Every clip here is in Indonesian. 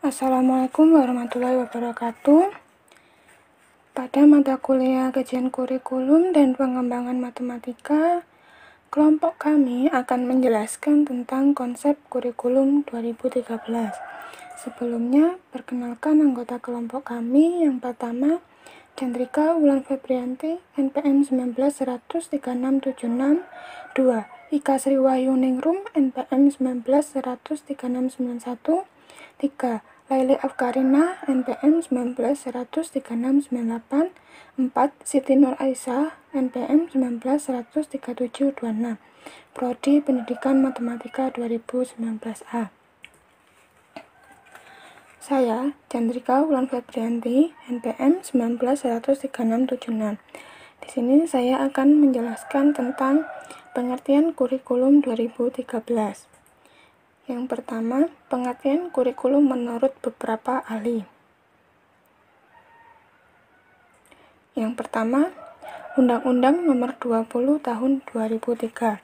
Assalamualaikum warahmatullahi wabarakatuh. Pada mata kuliah kajian kurikulum dan pengembangan matematika, kelompok kami akan menjelaskan tentang konsep kurikulum 2013. Sebelumnya, perkenalkan anggota kelompok kami. Yang pertama, Chandrika Wulan Febrianti, NPM 19-13676. 2. Ika Sri Wahyuningrum, NPM 19-13691. 3. Laili Afkarina, NPM 19-13698. 4. Siti Nur Aisyah, NPM 19-13726. Prodi Pendidikan Matematika 2019A. Saya, Chandrika Wulan Febrianti, NPM 19-13676. Di sini saya akan menjelaskan tentang pengertian kurikulum 2013. Yang pertama, pengertian kurikulum menurut beberapa ahli. Yang pertama, Undang-Undang Nomor 20 Tahun 2003.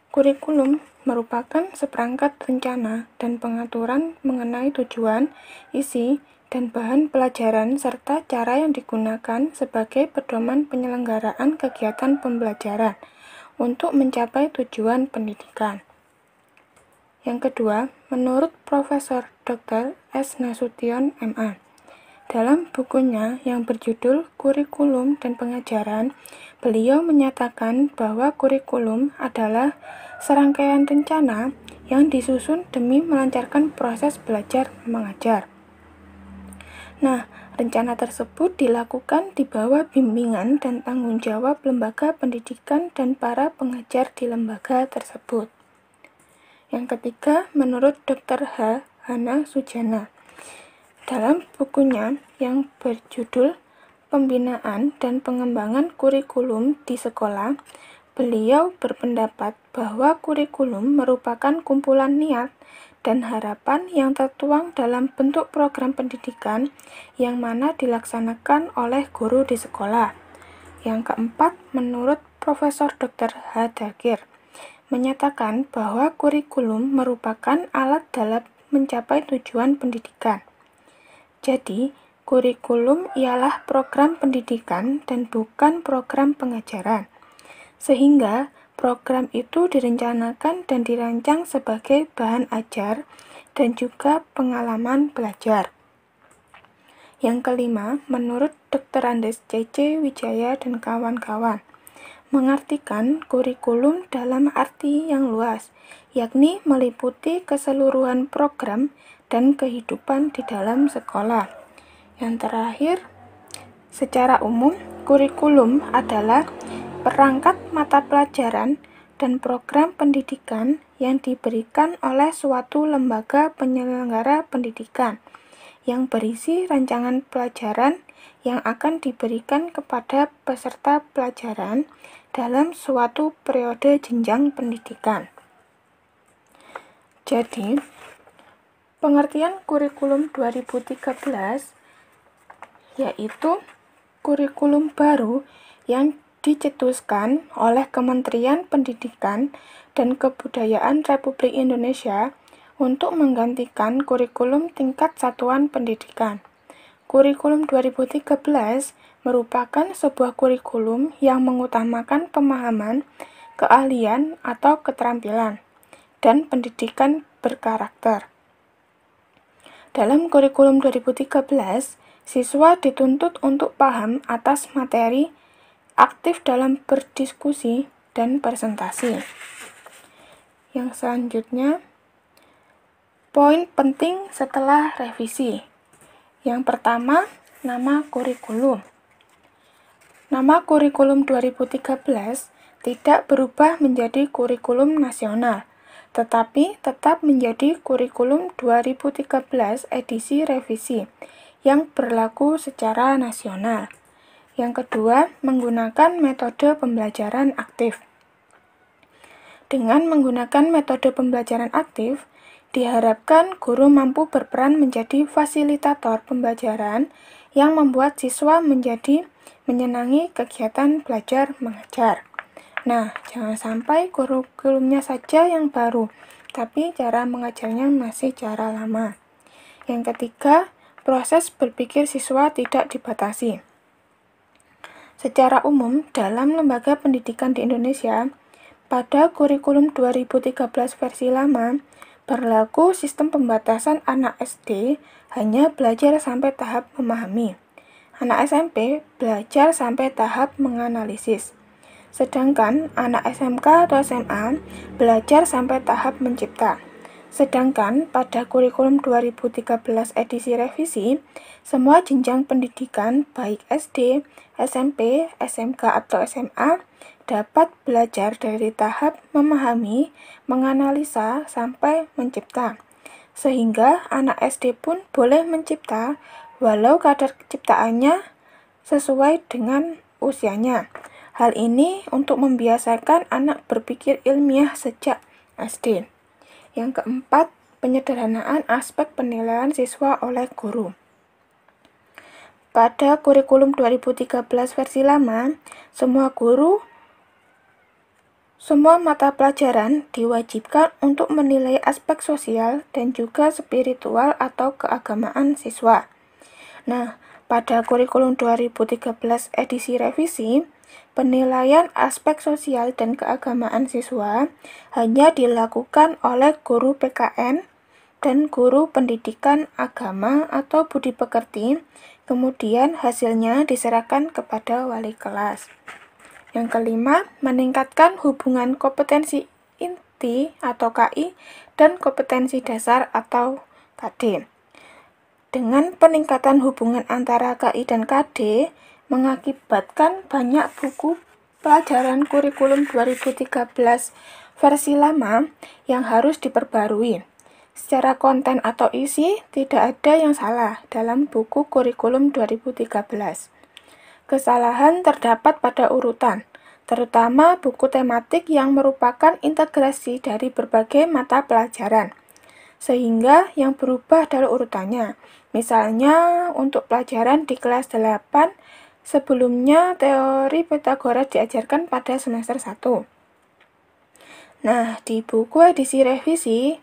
Kurikulum merupakan seperangkat rencana dan pengaturan mengenai tujuan, isi, dan bahan pelajaran serta cara yang digunakan sebagai pedoman penyelenggaraan kegiatan pembelajaran untuk mencapai tujuan pendidikan. Yang kedua, menurut Profesor Dr. S. Nasution, MA. Dalam bukunya yang berjudul Kurikulum dan Pengajaran, beliau menyatakan bahwa kurikulum adalah serangkaian rencana yang disusun demi melancarkan proses belajar mengajar. Nah, rencana tersebut dilakukan di bawah bimbingan dan tanggung jawab lembaga pendidikan dan para pengajar di lembaga tersebut. Yang ketiga, menurut Dr. H. Hana Sujana. Dalam bukunya yang berjudul Pembinaan dan Pengembangan Kurikulum di Sekolah, beliau berpendapat bahwa kurikulum merupakan kumpulan niat dan harapan yang tertuang dalam bentuk program pendidikan yang mana dilaksanakan oleh guru di sekolah. Yang keempat, menurut Profesor Dr. H. Dagir, menyatakan bahwa kurikulum merupakan alat dalam mencapai tujuan pendidikan. Jadi, kurikulum ialah program pendidikan dan bukan program pengajaran. Sehingga, program itu direncanakan dan dirancang sebagai bahan ajar dan juga pengalaman belajar. Yang kelima, menurut Dr. Andes C.C. Wijaya dan kawan-kawan, mengartikan kurikulum dalam arti yang luas, yakni meliputi keseluruhan program dan kehidupan di dalam sekolah. Yang terakhir, secara umum, kurikulum adalah perangkat mata pelajaran dan program pendidikan yang diberikan oleh suatu lembaga penyelenggara pendidikan yang berisi rancangan pelajaran yang akan diberikan kepada peserta pelajaran dalam suatu periode jenjang pendidikan. Jadi, pengertian kurikulum 2013 yaitu kurikulum baru yang dicetuskan oleh Kementerian Pendidikan dan Kebudayaan Republik Indonesia untuk menggantikan kurikulum tingkat satuan pendidikan. Kurikulum 2013 merupakan sebuah kurikulum yang mengutamakan pemahaman, keahlian atau keterampilan, dan pendidikan berkarakter. Dalam kurikulum 2013, siswa dituntut untuk paham atas materi, aktif dalam berdiskusi, dan presentasi. Yang selanjutnya, poin penting setelah revisi. Yang pertama, nama kurikulum. Nama kurikulum 2013 tidak berubah menjadi kurikulum nasional, tetapi tetap menjadi kurikulum 2013 edisi revisi yang berlaku secara nasional. Yang kedua, menggunakan metode pembelajaran aktif. Dengan menggunakan metode pembelajaran aktif, diharapkan guru mampu berperan menjadi fasilitator pembelajaran yang membuat siswa menjadi menyenangi kegiatan belajar mengajar. Nah, jangan sampai kurikulumnya saja yang baru, tapi cara mengajarnya masih cara lama. Yang ketiga, proses berpikir siswa tidak dibatasi. Secara umum, dalam lembaga pendidikan di Indonesia, pada kurikulum 2013 versi lama, berlaku sistem pembatasan anak SD hanya belajar sampai tahap memahami. Anak SMP belajar sampai tahap menganalisis. Sedangkan anak SMK atau SMA belajar sampai tahap mencipta. Sedangkan pada kurikulum 2013 edisi revisi, semua jenjang pendidikan baik SD, SMP, SMK atau SMA dapat belajar dari tahap memahami, menganalisa, sampai mencipta. Sehingga anak SD pun boleh mencipta walau kadar ciptaannya sesuai dengan usianya. Hal ini untuk membiasakan anak berpikir ilmiah sejak SD. Yang keempat, penyederhanaan aspek penilaian siswa oleh guru. Pada kurikulum 2013 versi lama, semua mata pelajaran diwajibkan untuk menilai aspek sosial dan juga spiritual atau keagamaan siswa. Nah, pada kurikulum 2013 edisi revisi, penilaian aspek sosial dan keagamaan siswa hanya dilakukan oleh guru PKN dan guru pendidikan agama atau budi pekerti, kemudian hasilnya diserahkan kepada wali kelas. Yang kelima, meningkatkan hubungan kompetensi inti atau KI dan kompetensi dasar atau KD. Dengan peningkatan hubungan antara KI dan KD, mengakibatkan banyak buku pelajaran kurikulum 2013 versi lama yang harus diperbarui. Secara konten atau isi, tidak ada yang salah dalam buku kurikulum 2013. Kesalahan terdapat pada urutan, terutama buku tematik yang merupakan integrasi dari berbagai mata pelajaran, sehingga yang berubah adalah urutannya. Misalnya, untuk pelajaran di kelas 8, sebelumnya teori Pythagoras diajarkan pada semester 1. Nah, di buku edisi revisi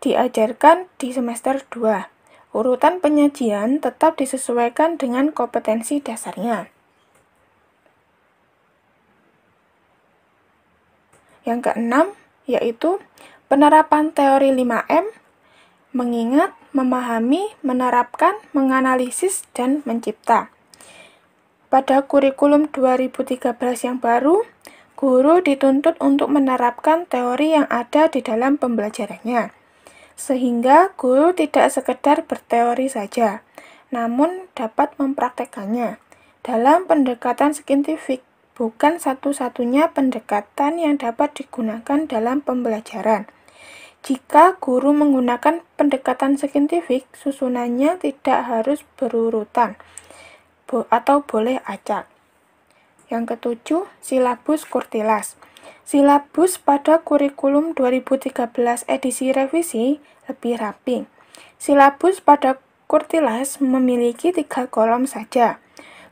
diajarkan di semester 2. Urutan penyajian tetap disesuaikan dengan kompetensi dasarnya. Yang keenam, yaitu penerapan teori 5M, mengingat, memahami, menerapkan, menganalisis, dan mencipta. Pada kurikulum 2013 yang baru, guru dituntut untuk menerapkan teori yang ada di dalam pembelajarannya. Sehingga guru tidak sekedar berteori saja, namun dapat mempraktekannya. Dalam pendekatan saintifik, bukan satu-satunya pendekatan yang dapat digunakan dalam pembelajaran. Jika guru menggunakan pendekatan saintifik, susunannya tidak harus berurutan atau boleh acak. Yang ketujuh, silabus kurtilas. Silabus pada kurikulum 2013 edisi revisi lebih rapi. Silabus pada kurtilas memiliki 3 kolom saja.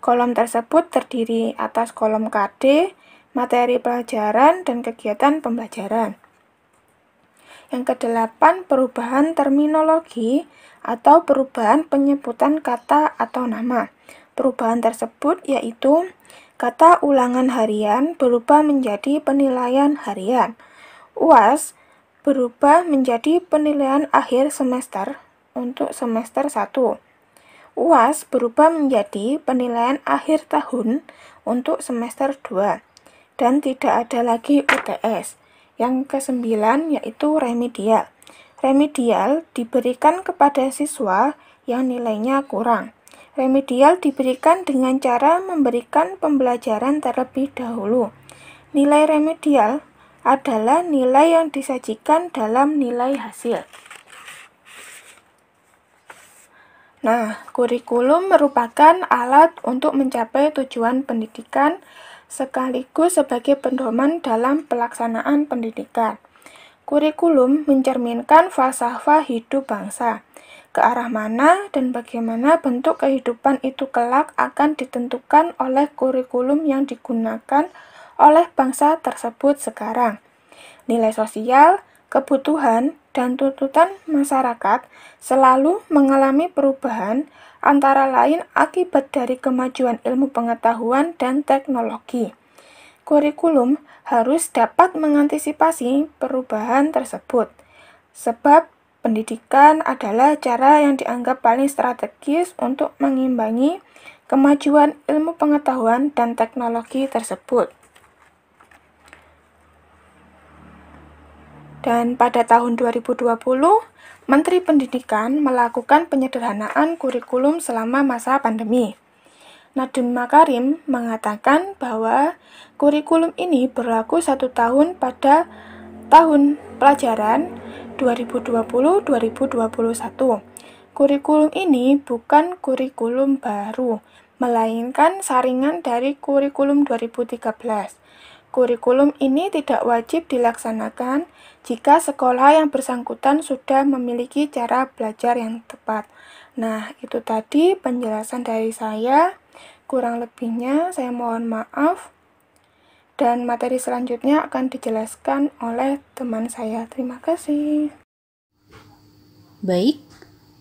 Kolom tersebut terdiri atas kolom KD, materi pelajaran, dan kegiatan pembelajaran. Yang kedelapan, perubahan terminologi atau perubahan penyebutan kata atau nama. Perubahan tersebut yaitu kata ulangan harian berubah menjadi penilaian harian. UAS berubah menjadi penilaian akhir semester untuk semester 1. UAS berubah menjadi penilaian akhir tahun untuk semester 2. Dan tidak ada lagi UTS. Yang kesembilan yaitu remedial. Remedial diberikan kepada siswa yang nilainya kurang. Remedial diberikan dengan cara memberikan pembelajaran terlebih dahulu. Nilai remedial adalah nilai yang disajikan dalam nilai hasil. Nah, kurikulum merupakan alat untuk mencapai tujuan pendidikan sekaligus sebagai pedoman dalam pelaksanaan pendidikan. Kurikulum mencerminkan falsafah hidup bangsa. Ke arah mana dan bagaimana bentuk kehidupan itu kelak akan ditentukan oleh kurikulum yang digunakan oleh bangsa tersebut sekarang. Nilai sosial, kebutuhan, dan tuntutan masyarakat selalu mengalami perubahan, antara lain akibat dari kemajuan ilmu pengetahuan dan teknologi. Kurikulum harus dapat mengantisipasi perubahan tersebut, sebab pendidikan adalah cara yang dianggap paling strategis untuk mengimbangi kemajuan ilmu pengetahuan dan teknologi tersebut. Dan pada tahun 2020, Menteri Pendidikan melakukan penyederhanaan kurikulum selama masa pandemi. Nadiem Makarim mengatakan bahwa kurikulum ini berlaku 1 tahun pada tahun pelajaran 2020-2021. Kurikulum ini bukan kurikulum baru, melainkan saringan dari kurikulum 2013. Kurikulum ini tidak wajib dilaksanakan jika sekolah yang bersangkutan sudah memiliki cara belajar yang tepat. Nah, itu tadi penjelasan dari saya. Kurang lebihnya saya mohon maaf. Dan materi selanjutnya akan dijelaskan oleh teman saya. Terima kasih. Baik,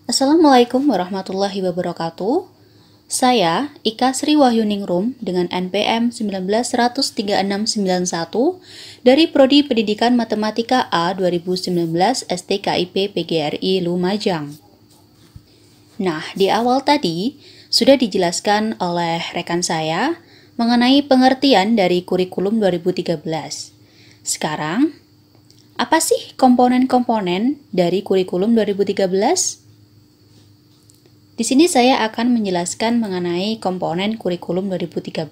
Assalamualaikum warahmatullahi wabarakatuh. Saya, Ika Sri Wahyuningrum dengan NPM 1913691 dari Prodi Pendidikan Matematika A 2019 STKIP PGRI Lumajang. Nah, di awal tadi sudah dijelaskan oleh rekan saya mengenai pengertian dari kurikulum 2013. Sekarang, apa sih komponen-komponen dari kurikulum 2013? Di sini saya akan menjelaskan mengenai komponen kurikulum 2013.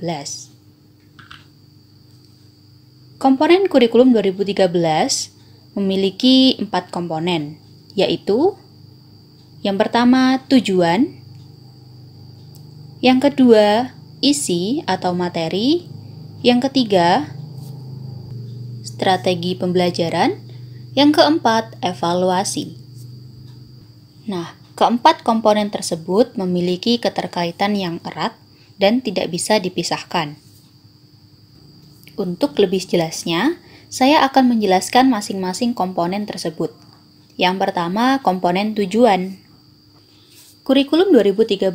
Komponen kurikulum 2013 memiliki 4 komponen, yaitu yang pertama tujuan, yang kedua isi atau materi, yang ketiga strategi pembelajaran, yang keempat evaluasi. Nah, keempat komponen tersebut memiliki keterkaitan yang erat dan tidak bisa dipisahkan. Untuk lebih jelasnya, saya akan menjelaskan masing-masing komponen tersebut. Yang pertama, komponen tujuan. Kurikulum 2013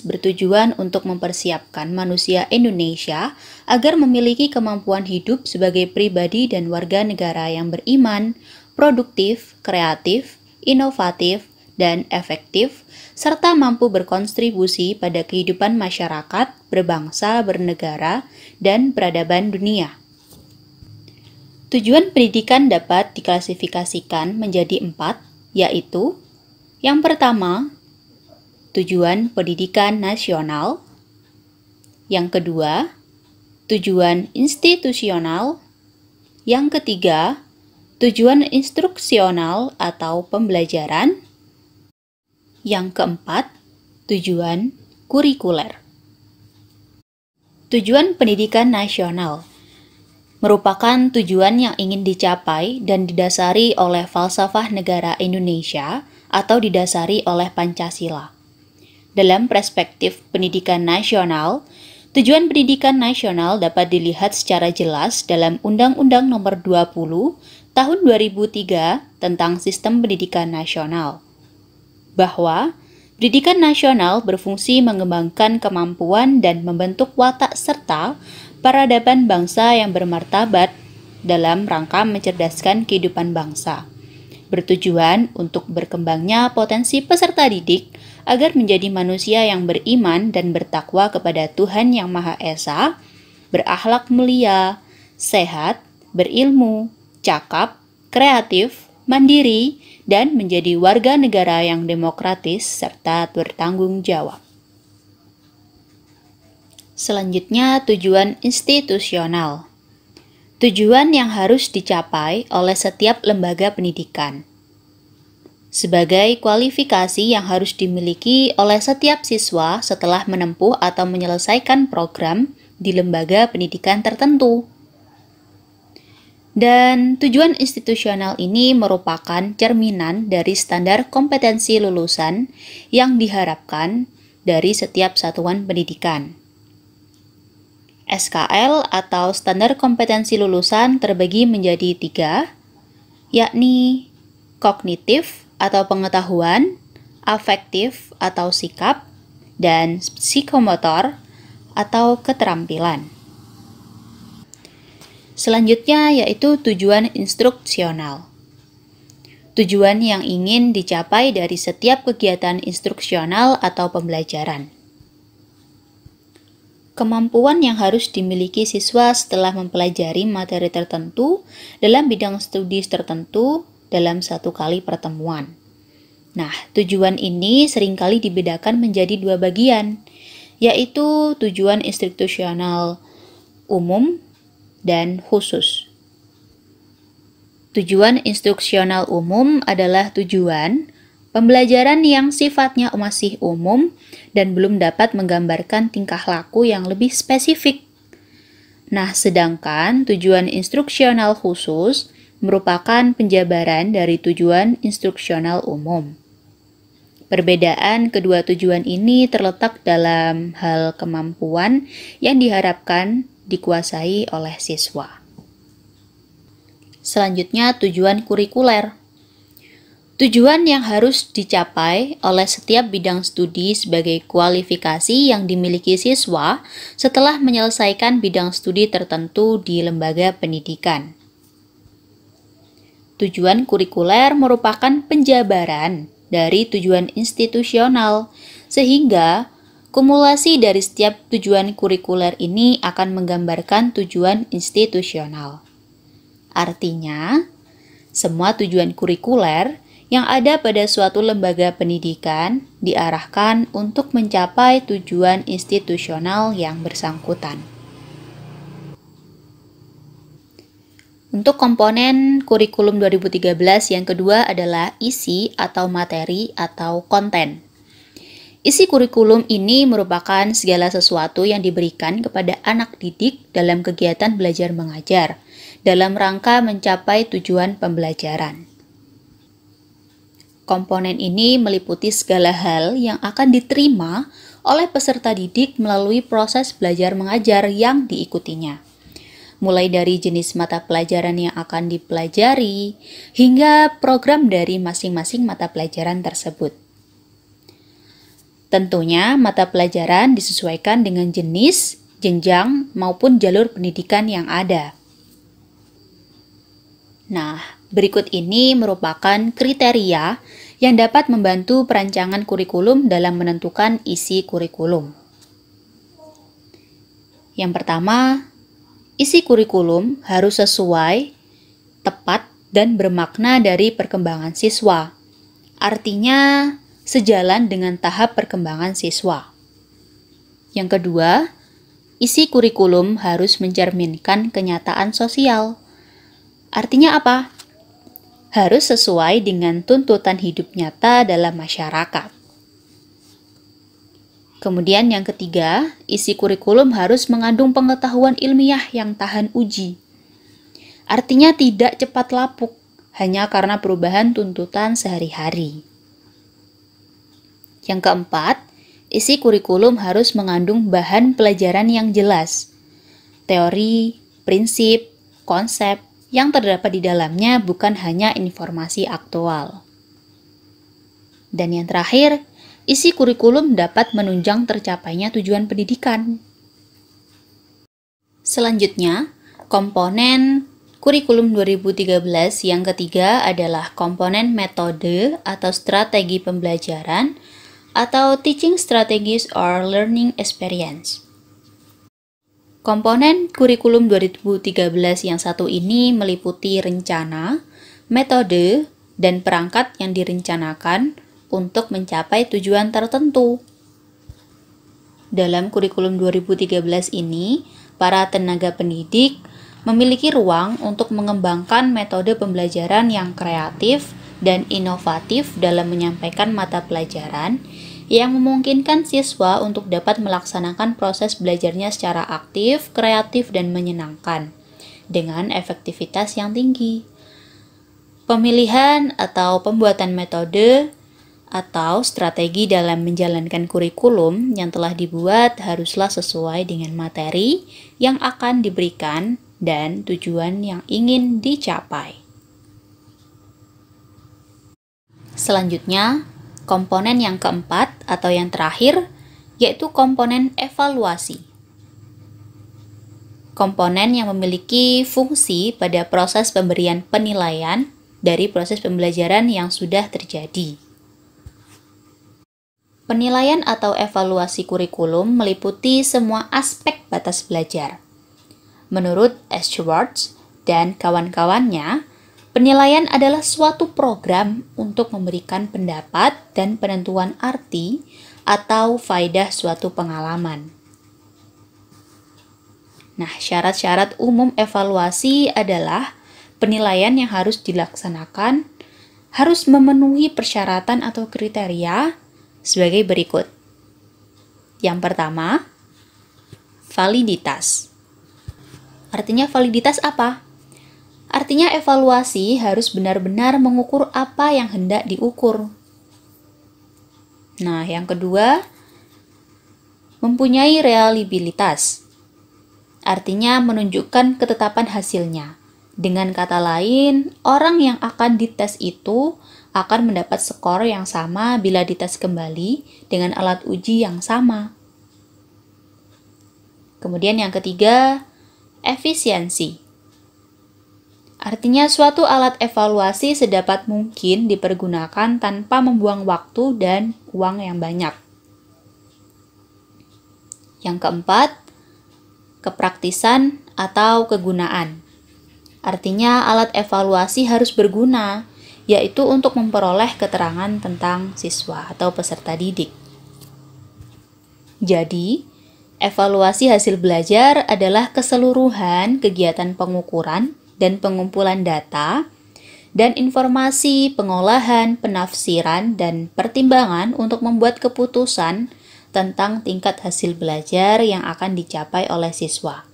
bertujuan untuk mempersiapkan manusia Indonesia agar memiliki kemampuan hidup sebagai pribadi dan warga negara yang beriman, produktif, kreatif, inovatif, dan efektif, serta mampu berkontribusi pada kehidupan masyarakat, berbangsa, bernegara, dan peradaban dunia. Tujuan pendidikan dapat diklasifikasikan menjadi 4, yaitu yang pertama, tujuan pendidikan nasional, yang kedua, tujuan institusional, yang ketiga, tujuan instruksional atau pembelajaran, yang keempat, tujuan kurikuler. Tujuan pendidikan nasional merupakan tujuan yang ingin dicapai dan didasari oleh falsafah negara Indonesia atau didasari oleh Pancasila. Dalam perspektif pendidikan nasional, tujuan pendidikan nasional dapat dilihat secara jelas dalam Undang-Undang Nomor 20 Tahun 2003 tentang Sistem Pendidikan Nasional, bahwa pendidikan nasional berfungsi mengembangkan kemampuan dan membentuk watak serta peradaban bangsa yang bermartabat dalam rangka mencerdaskan kehidupan bangsa, bertujuan untuk berkembangnya potensi peserta didik agar menjadi manusia yang beriman dan bertakwa kepada Tuhan Yang Maha Esa, berakhlak mulia, sehat, berilmu, cakap, kreatif, mandiri, dan menjadi warga negara yang demokratis serta bertanggung jawab. Selanjutnya, tujuan institusional. Tujuan yang harus dicapai oleh setiap lembaga pendidikan. Sebagai kualifikasi yang harus dimiliki oleh setiap siswa setelah menempuh atau menyelesaikan program di lembaga pendidikan tertentu. Dan tujuan institusional ini merupakan cerminan dari standar kompetensi lulusan yang diharapkan dari setiap satuan pendidikan. SKL atau standar kompetensi lulusan terbagi menjadi 3, yakni kognitif atau pengetahuan, afektif atau sikap, dan psikomotor atau keterampilan. Selanjutnya yaitu tujuan instruksional. Tujuan yang ingin dicapai dari setiap kegiatan instruksional atau pembelajaran. Kemampuan yang harus dimiliki siswa setelah mempelajari materi tertentu dalam bidang studi tertentu dalam satu kali pertemuan. Nah, tujuan ini seringkali dibedakan menjadi dua bagian, yaitu tujuan instruksional umum dan khusus. Tujuan instruksional umum adalah tujuan pembelajaran yang sifatnya masih umum dan belum dapat menggambarkan tingkah laku yang lebih spesifik. Nah, sedangkan tujuan instruksional khusus merupakan penjabaran dari tujuan instruksional umum. Perbedaan kedua tujuan ini terletak dalam hal kemampuan yang diharapkan dikuasai oleh siswa. Selanjutnya, tujuan kurikuler. Tujuan yang harus dicapai oleh setiap bidang studi sebagai kualifikasi yang dimiliki siswa setelah menyelesaikan bidang studi tertentu di lembaga pendidikan. Tujuan kurikuler merupakan penjabaran dari tujuan institusional, sehingga kumulasi dari setiap tujuan kurikuler ini akan menggambarkan tujuan institusional. Artinya, semua tujuan kurikuler yang ada pada suatu lembaga pendidikan diarahkan untuk mencapai tujuan institusional yang bersangkutan. Untuk komponen kurikulum 2013 yang kedua adalah isi atau materi atau konten. Isi kurikulum ini merupakan segala sesuatu yang diberikan kepada anak didik dalam kegiatan belajar mengajar, dalam rangka mencapai tujuan pembelajaran. Komponen ini meliputi segala hal yang akan diterima oleh peserta didik melalui proses belajar mengajar yang diikutinya. Mulai dari jenis mata pelajaran yang akan dipelajari, hingga program dari masing-masing mata pelajaran tersebut. Tentunya mata pelajaran disesuaikan dengan jenis, jenjang, maupun jalur pendidikan yang ada. Nah, berikut ini merupakan kriteria yang dapat membantu perancangan kurikulum dalam menentukan isi kurikulum. Yang pertama, isi kurikulum harus sesuai, tepat, dan bermakna dari perkembangan siswa. Artinya, sejalan dengan tahap perkembangan siswa. Yang kedua, isi kurikulum harus mencerminkan kenyataan sosial. Artinya apa? Harus sesuai dengan tuntutan hidup nyata dalam masyarakat. Kemudian yang ketiga, isi kurikulum harus mengandung pengetahuan ilmiah yang tahan uji. Artinya tidak cepat lapuk, hanya karena perubahan tuntutan sehari-hari. Yang keempat, isi kurikulum harus mengandung bahan pelajaran yang jelas. Teori, prinsip, konsep yang terdapat di dalamnya bukan hanya informasi aktual. Dan yang terakhir, isi kurikulum dapat menunjang tercapainya tujuan pendidikan. Selanjutnya, komponen kurikulum 2013 yang ketiga adalah komponen metode atau strategi pembelajaran atau teaching strategies or learning experience. Komponen kurikulum 2013 yang satu ini meliputi rencana, metode, dan perangkat yang direncanakan untuk mencapai tujuan tertentu. Dalam kurikulum 2013 ini, para tenaga pendidik memiliki ruang untuk mengembangkan metode pembelajaran yang kreatif dan inovatif dalam menyampaikan mata pelajaran yang memungkinkan siswa untuk dapat melaksanakan proses belajarnya secara aktif, kreatif, dan menyenangkan, dengan efektivitas yang tinggi. Pemilihan atau pembuatan metode atau strategi dalam menjalankan kurikulum yang telah dibuat haruslah sesuai dengan materi yang akan diberikan dan tujuan yang ingin dicapai. Selanjutnya, komponen yang keempat atau yang terakhir, yaitu komponen evaluasi. Komponen yang memiliki fungsi pada proses pemberian penilaian dari proses pembelajaran yang sudah terjadi. Penilaian atau evaluasi kurikulum meliputi semua aspek batas belajar. Menurut S. Schwartz dan kawan-kawannya, penilaian adalah suatu program untuk memberikan pendapat dan penentuan arti atau faedah suatu pengalaman. Nah, syarat-syarat umum evaluasi adalah penilaian yang harus dilaksanakan harus memenuhi persyaratan atau kriteria sebagai berikut. Yang pertama, validitas. Artinya validitas apa? Artinya evaluasi harus benar-benar mengukur apa yang hendak diukur. Nah, yang kedua, mempunyai reliabilitas. Artinya menunjukkan ketetapan hasilnya. Dengan kata lain, orang yang akan dites itu akan mendapat skor yang sama bila dites kembali dengan alat uji yang sama. Kemudian yang ketiga, efisiensi. Artinya suatu alat evaluasi sedapat mungkin dipergunakan tanpa membuang waktu dan uang yang banyak. Yang keempat, kepraktisan atau kegunaan. Artinya alat evaluasi harus berguna, yaitu untuk memperoleh keterangan tentang siswa atau peserta didik. Jadi, evaluasi hasil belajar adalah keseluruhan kegiatan pengukuran dan pengumpulan data dan informasi, pengolahan, penafsiran, dan pertimbangan untuk membuat keputusan tentang tingkat hasil belajar yang akan dicapai oleh siswa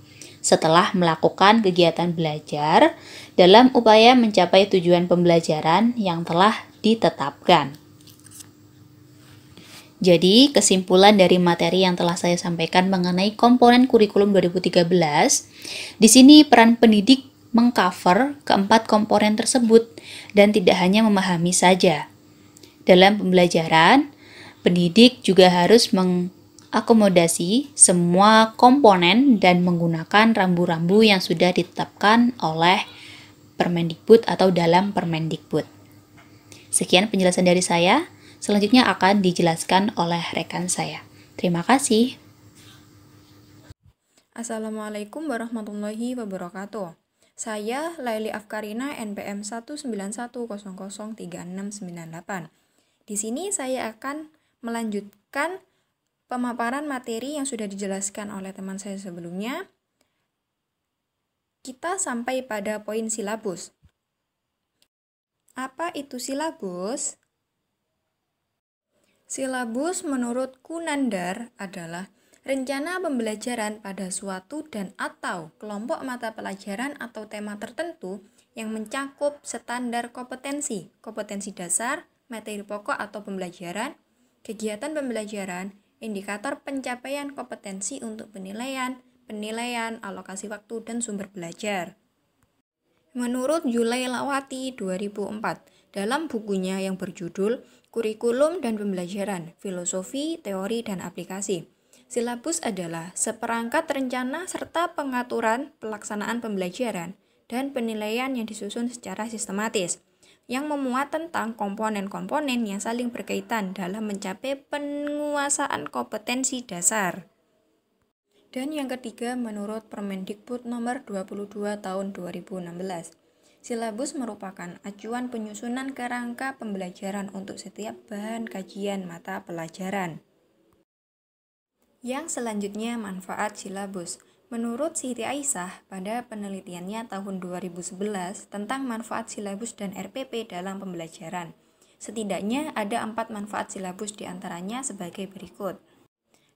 setelah melakukan kegiatan belajar dalam upaya mencapai tujuan pembelajaran yang telah ditetapkan. Jadi, kesimpulan dari materi yang telah saya sampaikan mengenai komponen kurikulum 2013, di sini peran pendidik mengcover keempat komponen tersebut dan tidak hanya memahami saja. Dalam pembelajaran, pendidik juga harus mengakomodasi semua komponen dan menggunakan rambu-rambu yang sudah ditetapkan oleh Permendikbud atau dalam Permendikbud. Sekian penjelasan dari saya. Selanjutnya akan dijelaskan oleh rekan saya. Terima kasih. Assalamualaikum warahmatullahi wabarakatuh. Saya Laili Afkarina, NPM 191003698. Di sini saya akan melanjutkan pemaparan materi yang sudah dijelaskan oleh teman saya sebelumnya. Kita sampai pada poin silabus. Apa itu silabus? Silabus menurut Kunandar adalah rencana pembelajaran pada suatu dan atau kelompok mata pelajaran atau tema tertentu yang mencakup standar kompetensi, kompetensi dasar, materi pokok atau pembelajaran, kegiatan pembelajaran, indikator pencapaian kompetensi untuk penilaian, alokasi waktu, dan sumber belajar. Menurut Yulailawati 2004, dalam bukunya yang berjudul Kurikulum dan Pembelajaran, Filosofi, Teori, dan Aplikasi, silabus adalah seperangkat rencana serta pengaturan pelaksanaan pembelajaran dan penilaian yang disusun secara sistematis, yang memuat tentang komponen-komponen yang saling berkaitan dalam mencapai penguasaan kompetensi dasar. Dan yang ketiga, menurut Permendikbud nomor 22 tahun 2016, silabus merupakan acuan penyusunan kerangka pembelajaran untuk setiap bahan kajian mata pelajaran. Yang selanjutnya, manfaat silabus. Menurut Siti Aisyah pada penelitiannya tahun 2011 tentang manfaat silabus dan RPP dalam pembelajaran, setidaknya ada 4 manfaat silabus diantaranya sebagai berikut.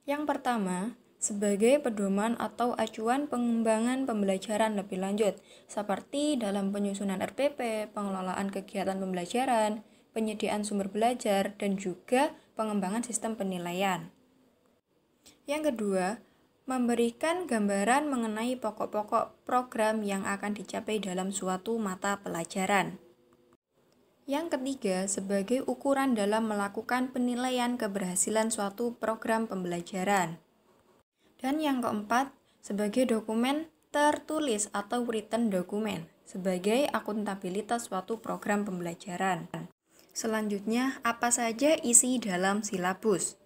Yang pertama, sebagai pedoman atau acuan pengembangan pembelajaran lebih lanjut, seperti dalam penyusunan RPP, pengelolaan kegiatan pembelajaran, penyediaan sumber belajar, dan juga pengembangan sistem penilaian. Yang kedua, memberikan gambaran mengenai pokok-pokok program yang akan dicapai dalam suatu mata pelajaran. Yang ketiga, sebagai ukuran dalam melakukan penilaian keberhasilan suatu program pembelajaran. Dan yang keempat, sebagai dokumen tertulis atau written document, sebagai akuntabilitas suatu program pembelajaran. Selanjutnya, apa saja isi dalam silabus?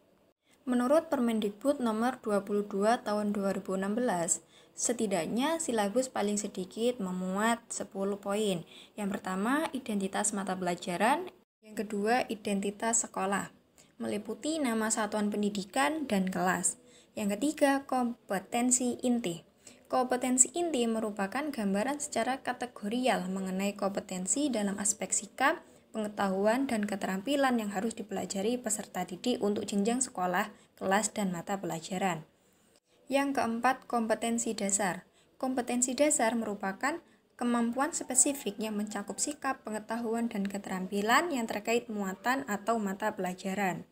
Menurut Permendikbud nomor 22 tahun 2016, setidaknya silabus paling sedikit memuat 10 poin. Yang pertama, identitas mata pelajaran. Yang kedua, identitas sekolah, meliputi nama satuan pendidikan dan kelas. Yang ketiga, kompetensi inti. Kompetensi inti merupakan gambaran secara kategorial mengenai kompetensi dalam aspek sikap, pengetahuan, dan keterampilan yang harus dipelajari peserta didik untuk jenjang sekolah, kelas, dan mata pelajaran. Yang keempat, kompetensi dasar. Kompetensi dasar merupakan kemampuan spesifik yang mencakup sikap, pengetahuan, dan keterampilan yang terkait muatan atau mata pelajaran.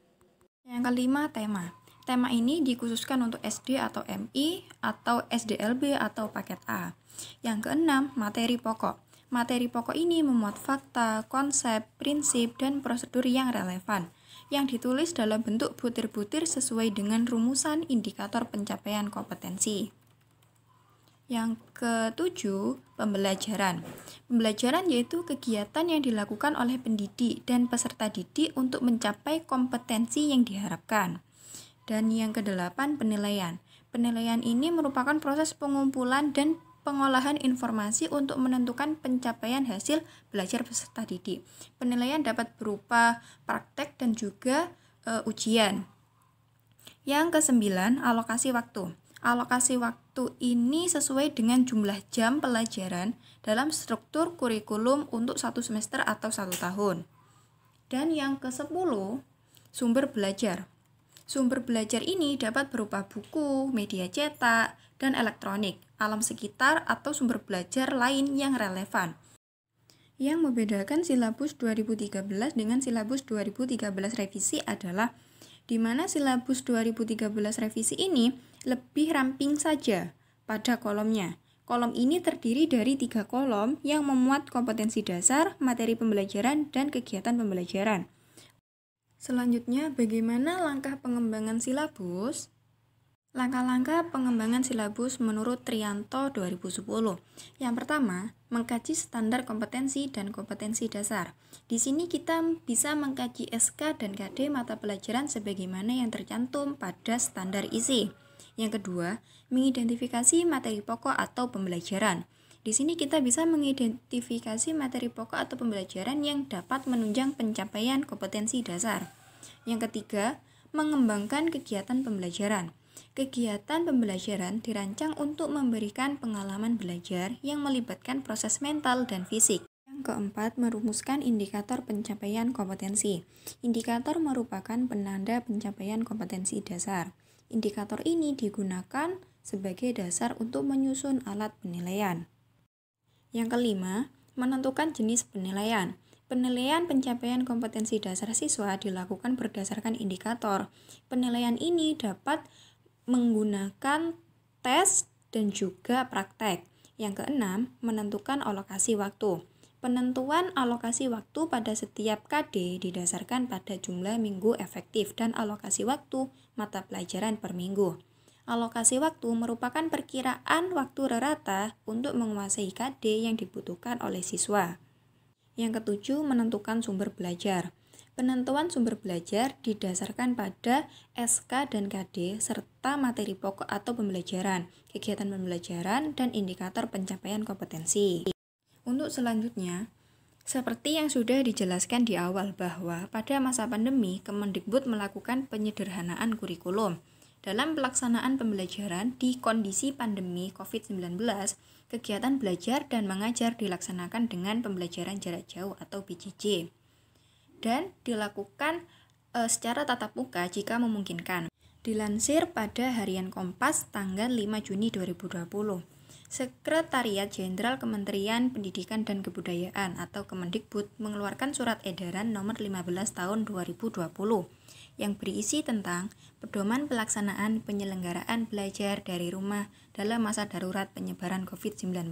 Yang kelima, tema. Tema ini dikhususkan untuk SD atau MI, atau SDLB atau paket A. Yang keenam, materi pokok. Materi pokok ini memuat fakta, konsep, prinsip, dan prosedur yang relevan, yang ditulis dalam bentuk butir-butir sesuai dengan rumusan indikator pencapaian kompetensi. Yang ketujuh, pembelajaran. Pembelajaran yaitu kegiatan yang dilakukan oleh pendidik dan peserta didik untuk mencapai kompetensi yang diharapkan. Dan yang kedelapan, penilaian. Penilaian ini merupakan proses pengumpulan dan pengolahan informasi untuk menentukan pencapaian hasil belajar peserta didik. Penilaian dapat berupa praktek dan juga ujian. Yang kesembilan, alokasi waktu. Alokasi waktu ini sesuai dengan jumlah jam pelajaran dalam struktur kurikulum untuk 1 semester atau 1 tahun. Dan yang ke-10, sumber belajar. Sumber belajar ini dapat berupa buku, media cetak, dan elektronik, alam sekitar, atau sumber belajar lain yang relevan. Yang membedakan silabus 2013 dengan silabus 2013 revisi adalah di mana silabus 2013 revisi ini lebih ramping saja pada kolomnya. Kolom ini terdiri dari 3 kolom yang memuat kompetensi dasar, materi pembelajaran, dan kegiatan pembelajaran. Selanjutnya, bagaimana langkah pengembangan silabus? Langkah-langkah pengembangan silabus menurut Trianto 2010. Yang pertama, mengkaji standar kompetensi dan kompetensi dasar. Di sini kita bisa mengkaji SK dan KD mata pelajaran sebagaimana yang tercantum pada standar isi. Yang kedua, mengidentifikasi materi pokok atau pembelajaran. Di sini kita bisa mengidentifikasi materi pokok atau pembelajaran yang dapat menunjang pencapaian kompetensi dasar. Yang ketiga, mengembangkan kegiatan pembelajaran. Kegiatan pembelajaran dirancang untuk memberikan pengalaman belajar yang melibatkan proses mental dan fisik. Yang keempat, merumuskan indikator pencapaian kompetensi. Indikator merupakan penanda pencapaian kompetensi dasar. Indikator ini digunakan sebagai dasar untuk menyusun alat penilaian. Yang kelima, menentukan jenis penilaian. Penilaian pencapaian kompetensi dasar siswa dilakukan berdasarkan indikator. Penilaian ini dapat menggunakan tes dan juga praktek. Yang keenam, menentukan alokasi waktu. Penentuan alokasi waktu pada setiap KD didasarkan pada jumlah minggu efektif dan alokasi waktu mata pelajaran per minggu. Alokasi waktu merupakan perkiraan waktu rata untuk menguasai KD yang dibutuhkan oleh siswa. Yang ketujuh, menentukan sumber belajar. Penentuan sumber belajar didasarkan pada SK dan KD serta materi pokok atau pembelajaran, kegiatan pembelajaran, dan indikator pencapaian kompetensi. Untuk selanjutnya, seperti yang sudah dijelaskan di awal bahwa pada masa pandemi, Kemendikbud melakukan penyederhanaan kurikulum. Dalam pelaksanaan pembelajaran di kondisi pandemi COVID-19, kegiatan belajar dan mengajar dilaksanakan dengan pembelajaran jarak jauh atau PJJ dan dilakukan secara tatap muka jika memungkinkan. Dilansir pada Harian Kompas tanggal 5 Juni 2020, Sekretariat Jenderal Kementerian Pendidikan dan Kebudayaan atau Kemendikbud mengeluarkan surat edaran nomor 15 tahun 2020 yang berisi tentang pedoman pelaksanaan penyelenggaraan belajar dari rumah dalam masa darurat penyebaran COVID-19.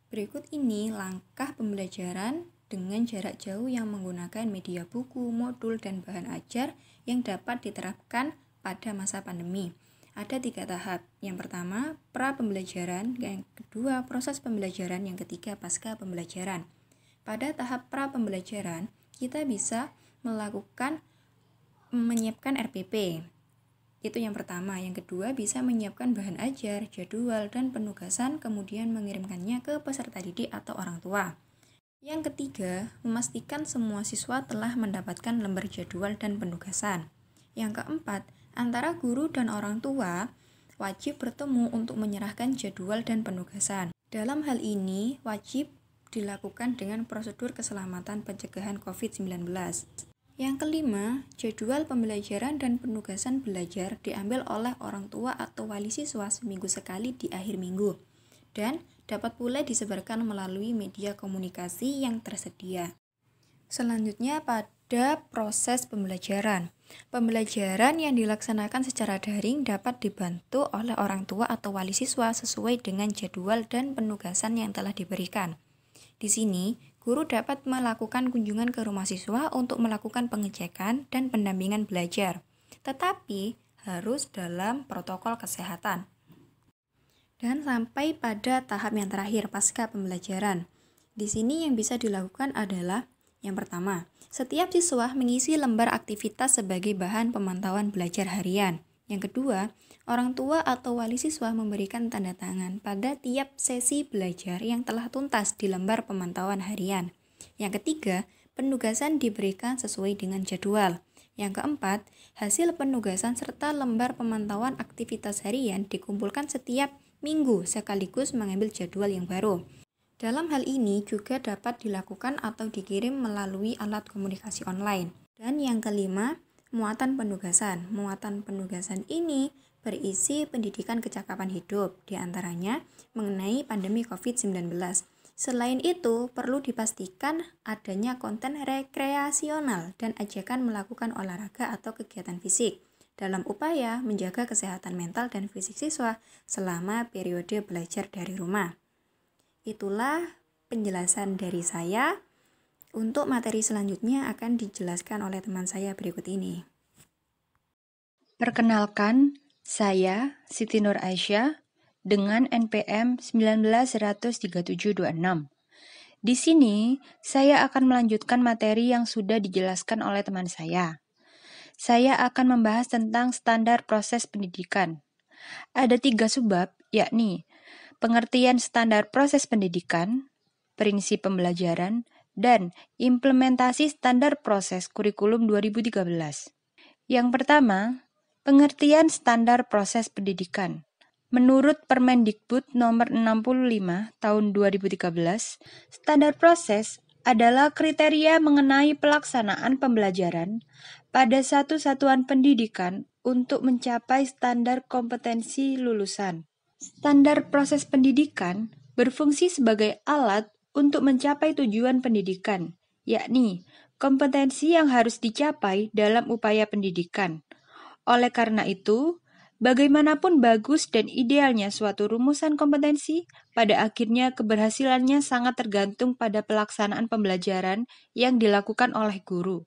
Berikut ini langkah pembelajaran dengan jarak jauh yang menggunakan media buku, modul, dan bahan ajar yang dapat diterapkan pada masa pandemi. Ada 3 tahap. Yang pertama, pra-pembelajaran, yang kedua, proses pembelajaran, yang ketiga, pasca pembelajaran. Pada tahap pra-pembelajaran, kita bisa menyiapkan RPP. Itu yang pertama. Yang kedua, bisa menyiapkan bahan ajar, jadwal, dan penugasan, kemudian mengirimkannya ke peserta didik atau orang tua. Yang ketiga, memastikan semua siswa telah mendapatkan lembar jadwal dan penugasan. Yang keempat, antara guru dan orang tua wajib bertemu untuk menyerahkan jadwal dan penugasan. Dalam hal ini, wajib dilakukan dengan prosedur keselamatan pencegahan COVID-19. Yang kelima, jadwal pembelajaran dan penugasan belajar diambil oleh orang tua atau wali siswa seminggu sekali di akhir minggu, dan dapat pula disebarkan melalui media komunikasi yang tersedia. Selanjutnya, pada proses pembelajaran. Pembelajaran yang dilaksanakan secara daring dapat dibantu oleh orang tua atau wali siswa sesuai dengan jadwal dan penugasan yang telah diberikan. Di sini, guru dapat melakukan kunjungan ke rumah siswa untuk melakukan pengecekan dan pendampingan belajar, tetapi harus dalam protokol kesehatan. Dan sampai pada tahap yang terakhir, pasca pembelajaran. Di sini yang bisa dilakukan adalah yang pertama, setiap siswa mengisi lembar aktivitas sebagai bahan pemantauan belajar harian. Yang kedua, orang tua atau wali siswa memberikan tanda tangan pada tiap sesi belajar yang telah tuntas di lembar pemantauan harian. Yang ketiga, penugasan diberikan sesuai dengan jadwal. Yang keempat, hasil penugasan serta lembar pemantauan aktivitas harian dikumpulkan setiap minggu sekaligus mengambil jadwal yang baru. Dalam hal ini juga dapat dilakukan atau dikirim melalui alat komunikasi online. Dan yang kelima, muatan penugasan. Muatan penugasan ini berisi pendidikan kecakapan hidup, diantaranya mengenai pandemi COVID-19. Selain itu, perlu dipastikan adanya konten rekreasional dan ajakan melakukan olahraga atau kegiatan fisik dalam upaya menjaga kesehatan mental dan fisik siswa selama periode belajar dari rumah. Itulah penjelasan dari saya. Untuk materi selanjutnya akan dijelaskan oleh teman saya berikut ini. Perkenalkan, saya Siti Nur Aisyah dengan NPM 193726. Di sini, saya akan melanjutkan materi yang sudah dijelaskan oleh teman saya. Saya akan membahas tentang standar proses pendidikan. Ada 3 subbab, yakni pengertian standar proses pendidikan, prinsip pembelajaran, dan implementasi standar proses kurikulum 2013. Yang pertama, pengertian standar proses pendidikan. Menurut Permendikbud nomor 65 tahun 2013, standar proses adalah kriteria mengenai pelaksanaan pembelajaran pada satu satuan pendidikan untuk mencapai standar kompetensi lulusan. Standar proses pendidikan berfungsi sebagai alat untuk mencapai tujuan pendidikan, yakni kompetensi yang harus dicapai dalam upaya pendidikan. Oleh karena itu, bagaimanapun bagus dan idealnya suatu rumusan kompetensi, pada akhirnya keberhasilannya sangat tergantung pada pelaksanaan pembelajaran yang dilakukan oleh guru.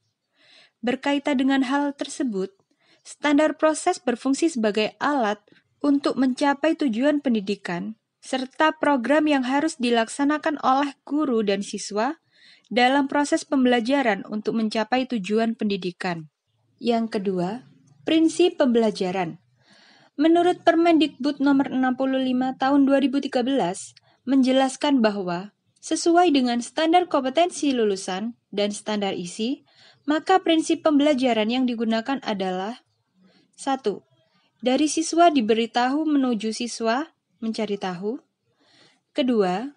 Berkaitan dengan hal tersebut, standar proses berfungsi sebagai alat untuk mencapai tujuan pendidikan, serta program yang harus dilaksanakan oleh guru dan siswa dalam proses pembelajaran untuk mencapai tujuan pendidikan. Yang kedua, prinsip pembelajaran. Menurut Permendikbud nomor 65 tahun 2013, menjelaskan bahwa sesuai dengan standar kompetensi lulusan dan standar isi, maka prinsip pembelajaran yang digunakan adalah 1. Dari siswa diberitahu menuju siswa mencari tahu. Kedua,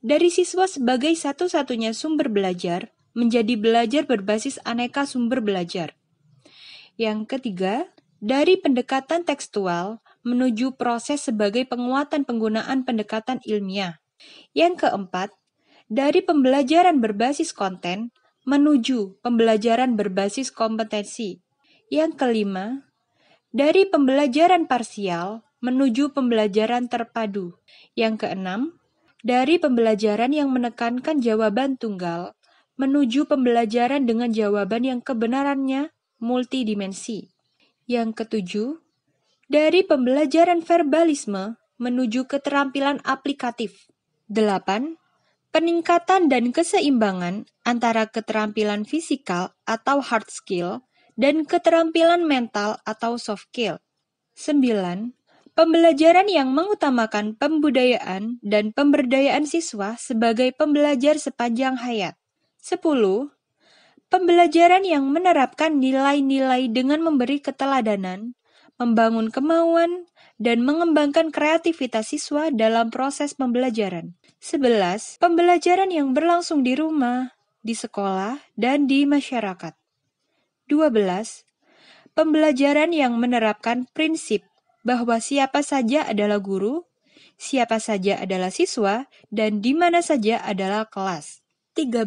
dari siswa sebagai satu-satunya sumber belajar menjadi belajar berbasis aneka sumber belajar. Yang ketiga, dari pendekatan tekstual menuju proses sebagai penguatan penggunaan pendekatan ilmiah. Yang keempat, dari pembelajaran berbasis konten menuju pembelajaran berbasis kompetensi. Yang kelima, dari pembelajaran parsial menuju pembelajaran terpadu. Yang keenam, dari pembelajaran yang menekankan jawaban tunggal menuju pembelajaran dengan jawaban yang kebenarannya multidimensi. Yang ketujuh, dari pembelajaran verbalisme menuju keterampilan aplikatif. 8. Peningkatan dan keseimbangan antara keterampilan fisikal atau hard skill dan keterampilan mental atau soft skill. 9. Pembelajaran yang mengutamakan pembudayaan dan pemberdayaan siswa sebagai pembelajar sepanjang hayat. 10. Pembelajaran yang menerapkan nilai-nilai dengan memberi keteladanan, membangun kemauan, dan mengembangkan kreativitas siswa dalam proses pembelajaran. 11. Pembelajaran yang berlangsung di rumah, di sekolah, dan di masyarakat. 12. Pembelajaran yang menerapkan prinsip bahwa siapa saja adalah guru, siapa saja adalah siswa, dan di mana saja adalah kelas. 13.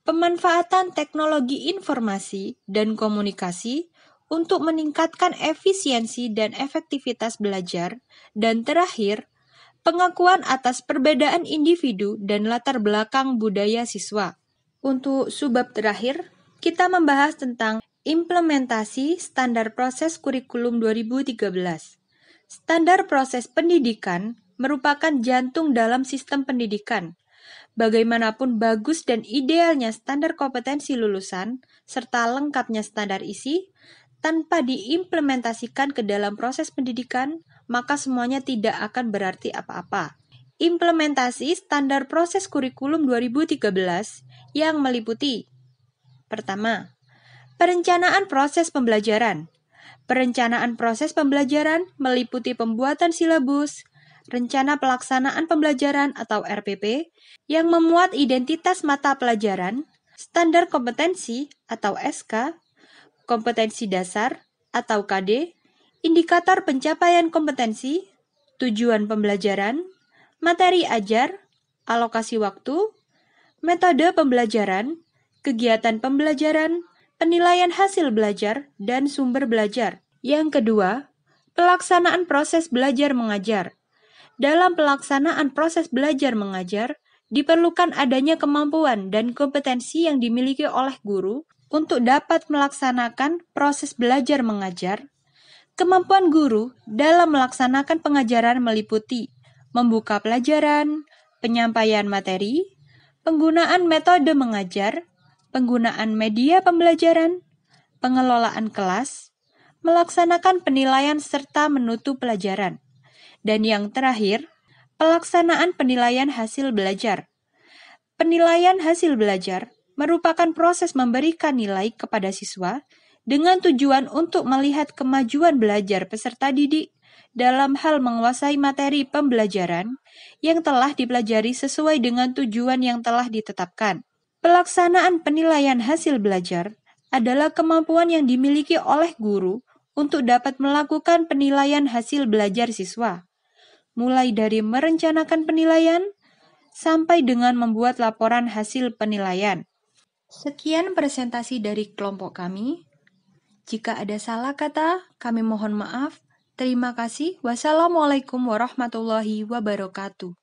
Pemanfaatan teknologi informasi dan komunikasi untuk meningkatkan efisiensi dan efektivitas belajar. Dan terakhir, pengakuan atas perbedaan individu dan latar belakang budaya siswa. Untuk subbab terakhir, kita membahas tentang implementasi standar proses kurikulum 2013. Standar proses pendidikan merupakan jantung dalam sistem pendidikan. Bagaimanapun bagus dan idealnya standar kompetensi lulusan, serta lengkapnya standar isi, tanpa diimplementasikan ke dalam proses pendidikan, maka semuanya tidak akan berarti apa-apa. Implementasi standar proses kurikulum 2013 yang meliputi: pertama, perencanaan proses pembelajaran. Perencanaan proses pembelajaran meliputi pembuatan silabus, rencana pelaksanaan pembelajaran atau RPP, yang memuat identitas mata pelajaran, standar kompetensi atau SK, kompetensi dasar atau KD, indikator pencapaian kompetensi, tujuan pembelajaran, materi ajar, alokasi waktu, metode pembelajaran, kegiatan pembelajaran, penilaian hasil belajar, dan sumber belajar. Yang kedua, pelaksanaan proses belajar mengajar. Dalam pelaksanaan proses belajar mengajar, diperlukan adanya kemampuan dan kompetensi yang dimiliki oleh guru untuk dapat melaksanakan proses belajar mengajar. Kemampuan guru dalam melaksanakan pengajaran meliputi membuka pelajaran, penyampaian materi, penggunaan metode mengajar, penggunaan media pembelajaran, pengelolaan kelas, melaksanakan penilaian serta menutup pelajaran. Dan yang terakhir, pelaksanaan penilaian hasil belajar. Penilaian hasil belajar merupakan proses memberikan nilai kepada siswa dengan tujuan untuk melihat kemajuan belajar peserta didik dalam hal menguasai materi pembelajaran yang telah dipelajari sesuai dengan tujuan yang telah ditetapkan. Pelaksanaan penilaian hasil belajar adalah kemampuan yang dimiliki oleh guru untuk dapat melakukan penilaian hasil belajar siswa, mulai dari merencanakan penilaian sampai dengan membuat laporan hasil penilaian. Sekian presentasi dari kelompok kami. Jika ada salah kata, kami mohon maaf. Terima kasih. Wassalamualaikum warahmatullahi wabarakatuh.